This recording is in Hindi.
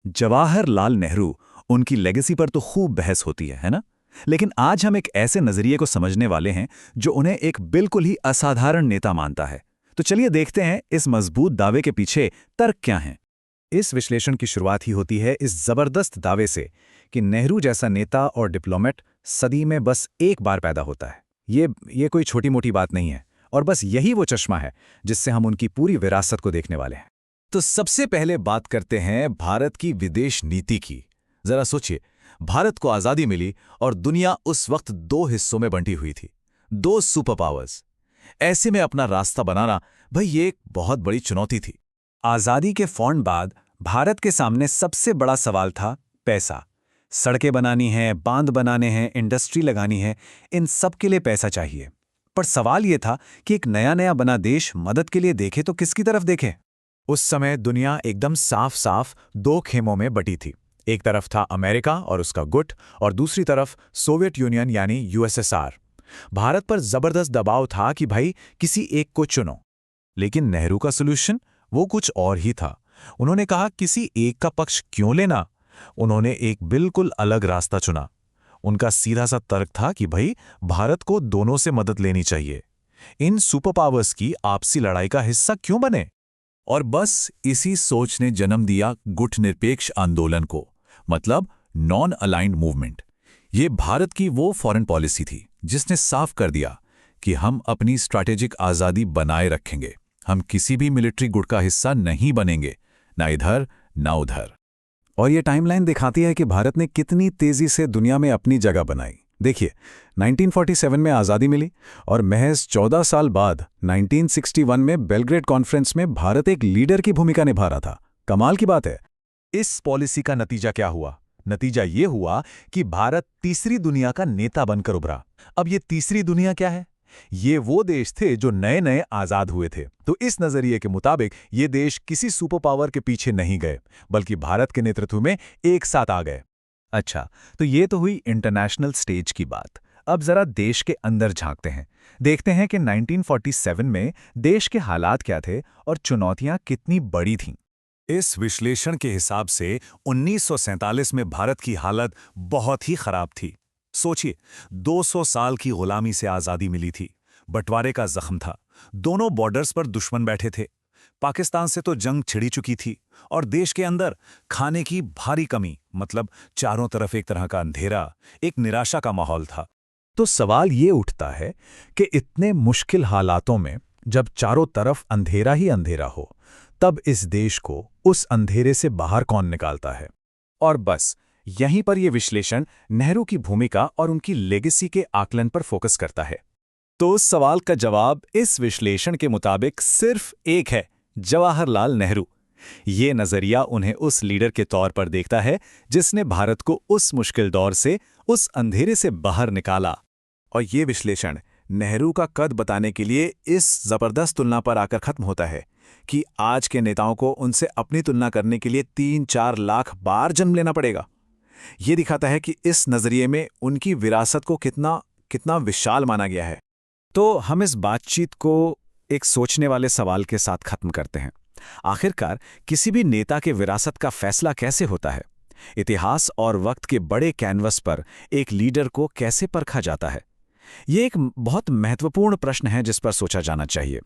जवाहरलाल नेहरू, उनकी लेगेसी पर तो खूब बहस होती है ना? लेकिन आज हम एक ऐसे नजरिए को समझने वाले हैं जो उन्हें एक बिल्कुल ही असाधारण नेता मानता है। तो चलिए देखते हैं इस मजबूत दावे के पीछे तर्क क्या हैं। इस विश्लेषण की शुरुआत ही होती है इस जबरदस्त दावे से कि नेहरू जैसा नेता और डिप्लोमेट सदी में बस एक बार पैदा होता है। ये कोई छोटी मोटी बात नहीं है, और बस यही वो चश्मा है जिससे हम उनकी पूरी विरासत को देखने वाले हैं। तो सबसे पहले बात करते हैं भारत की विदेश नीति की। जरा सोचिए, भारत को आजादी मिली और दुनिया उस वक्त दो हिस्सों में बंटी हुई थी, दो सुपर पावर्स। ऐसे में अपना रास्ता बनाना, भाई, ये एक बहुत बड़ी चुनौती थी। आज़ादी के फौरन बाद भारत के सामने सबसे बड़ा सवाल था पैसा। सड़कें बनानी हैं, बांध बनाने हैं, इंडस्ट्री लगानी है, इन सब के लिए पैसा चाहिए। पर सवाल ये था कि एक नया नया बना देश मदद के लिए देखे तो किसकी तरफ देखे? उस समय दुनिया एकदम साफ साफ दो खेमों में बटी थी। एक तरफ था अमेरिका और उसका गुट, और दूसरी तरफ सोवियत यूनियन यानी यूएसएसआर। भारत पर जबरदस्त दबाव था कि भाई किसी एक को चुनो। लेकिन नेहरू का सॉल्यूशन वो कुछ और ही था। उन्होंने कहा, किसी एक का पक्ष क्यों लेना। उन्होंने एक बिल्कुल अलग रास्ता चुना। उनका सीधा सा तर्क था कि भाई भारत को दोनों से मदद लेनी चाहिए। इन सुपर पावर्स की आपसी लड़ाई का हिस्सा क्यों बने? और बस इसी सोच ने जन्म दिया गुटनिरपेक्ष आंदोलन को, मतलब नॉन अलाइंड मूवमेंट। ये भारत की वो फॉरेन पॉलिसी थी जिसने साफ कर दिया कि हम अपनी स्ट्रैटेजिक आज़ादी बनाए रखेंगे। हम किसी भी मिलिट्री गुट का हिस्सा नहीं बनेंगे, ना इधर ना उधर। और ये टाइमलाइन दिखाती है कि भारत ने कितनी तेजी से दुनिया में अपनी जगह बनाई। देखिए, 1947 में आज़ादी मिली और महज 14 साल बाद 1961 में बेलग्रेड कॉन्फ्रेंस में भारत एक लीडर की भूमिका निभा रहा था। कमाल की बात है। इस पॉलिसी का नतीजा क्या हुआ? नतीजा ये हुआ कि भारत तीसरी दुनिया का नेता बनकर उभरा। अब ये तीसरी दुनिया क्या है? ये वो देश थे जो नए नए आज़ाद हुए थे। तो इस नज़रिए के मुताबिक ये देश किसी सुपर पावर के पीछे नहीं गए, बल्कि भारत के नेतृत्व में एक साथ आ गए। अच्छा, तो ये तो हुई इंटरनेशनल स्टेज की बात। अब जरा देश के अंदर झांकते हैं। देखते हैं कि 1947 में देश के हालात क्या थे और चुनौतियां कितनी बड़ी थीं। इस विश्लेषण के हिसाब से 1947 में भारत की हालत बहुत ही खराब थी। सोचिए, 200 साल की गुलामी से आज़ादी मिली थी, बंटवारे का जख्म था, दोनों बॉर्डर्स पर दुश्मन बैठे थे, पाकिस्तान से तो जंग छिड़ी चुकी थी, और देश के अंदर खाने की भारी कमी, मतलब चारों तरफ एक तरह का अंधेरा, एक निराशा का माहौल था। तो सवाल ये उठता है कि इतने मुश्किल हालातों में जब चारों तरफ अंधेरा ही अंधेरा हो, तब इस देश को उस अंधेरे से बाहर कौन निकालता है? और बस यहीं पर यह विश्लेषण नेहरू की भूमिका और उनकी लेगेसी के आकलन पर फोकस करता है। तो उस सवाल का जवाब इस विश्लेषण के मुताबिक सिर्फ एक है, जवाहरलाल नेहरू। ये नजरिया उन्हें उस लीडर के तौर पर देखता है जिसने भारत को उस मुश्किल दौर से, उस अंधेरे से बाहर निकाला। और ये विश्लेषण नेहरू का कद बताने के लिए इस जबरदस्त तुलना पर आकर खत्म होता है कि आज के नेताओं को उनसे अपनी तुलना करने के लिए 3-4 लाख बार जन्म लेना पड़ेगा। ये दिखाता है कि इस नजरिए में उनकी विरासत को कितना विशाल माना गया है। तो हम इस बातचीत को एक सोचने वाले सवाल के साथ खत्म करते हैं। आखिरकार किसी भी नेता के विरासत का फैसला कैसे होता है? इतिहास और वक्त के बड़े कैनवस पर एक लीडर को कैसे परखा जाता है? ये एक बहुत महत्वपूर्ण प्रश्न है जिस पर सोचा जाना चाहिए।